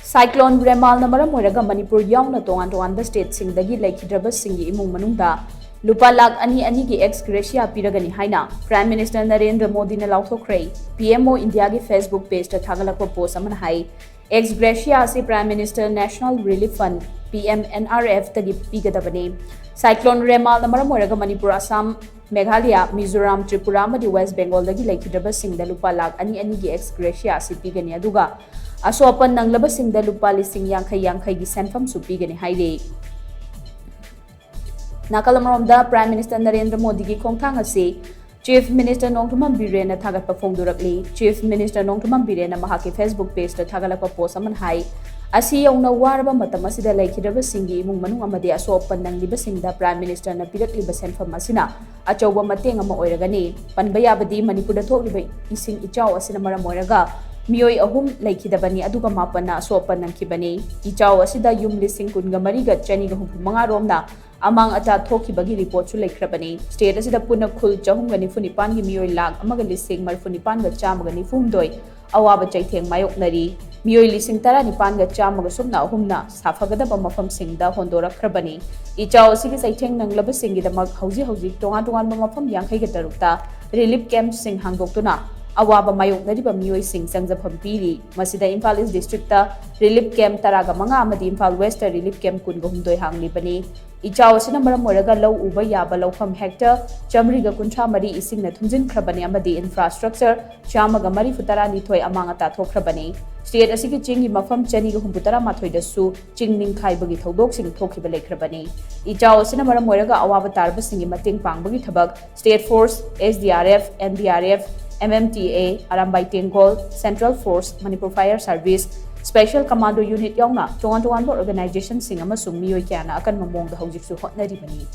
Cyclone Remal na Maram Oiraga Manipur YAONA TONGANBA state sing dagi LEIKHIDRABASing Imung Manung Da Lupa Lakh ani gi ex Gratia Piragani HAINA Prime Minister Narendra Modi na LAOTHOKHRE PMO India gi Facebook page ta thagalakpa post amana hai ex Gratia asi Prime Minister National Relief Fund PMNRF tagi pigadabani Cyclone Remal na Maram Oiraga Manipur Assam Meghalaya Mizoram Tripura amadi West Bengal dagi LEIKHIDRABASing da Lupa Lakh ani gi ex Gratia asi pigani aduga asopan nang labasing da lupa lising yang gi senfam su pigani haire Nakalamrom da Prime Minister Narendra Modi gi khongthang ase Chief Minister Nongthumam Biren na thagat pa phongdurakli Chief Minister Nongthumam Biren na mahaki Facebook page ta thagalakpa post aman hai asi yongna waraba matam asida LEIKHIDRABASing gi imung manung amadi asopan nang libasing da Prime Minister na pirakliba senfam asina achauba mateng ama oiragani panba yabadi Manipur da thokliba ising ichau asina maram oiraga Miyoi ahum LEIKHIDRABAni aduga mapana sopan nang kibani ichau asida yum lising kunga mariga chani ga humanga romna amang ata thokibagi report su LEIKHIDRABAni state asida puna khul chahum ga nifu nipan gi miyoi lakh amaga lising marfu nipan ga chamaga nifum doi awaba chaitheng mayok nari miyoi lising tara nipan ga chamaga sumna ahumna safagadaba mafam singda hondorakrabani ichau asigi chaitheng nang labasing gi damak hauji tongan mafam yankhai ga tarukta relief camp sing hangdoktuna awaba mayok nariba miyoi sing sangjafam piri masida Imphal East District ta relief camp taraga manga amadi Imphal West ta relief camp kunga humdoi hanglibani ichau asina maram oiraga lau uba yaba laufam hector chamriga kuntra mari ising na thumjin khrabani amadi infrastructure chamaga mari futara ni thoi amanga ta thokhrabani state asigi chingi mafam chani ga humputara mathoi dasu chingning khaibagi thodok sing thokhiba LEIKHIDRABAni ichau asina maram oiraga awaba tarba singi mateng pangbagi thabak state force SDRF NDRF MMTA, Arambai Tengol, Central Force, Manipur Fire Service, Special Commando Unit YAONA, Tongan organization sing amasung miyoi kyana akan mamong da haujik su hotnaribani.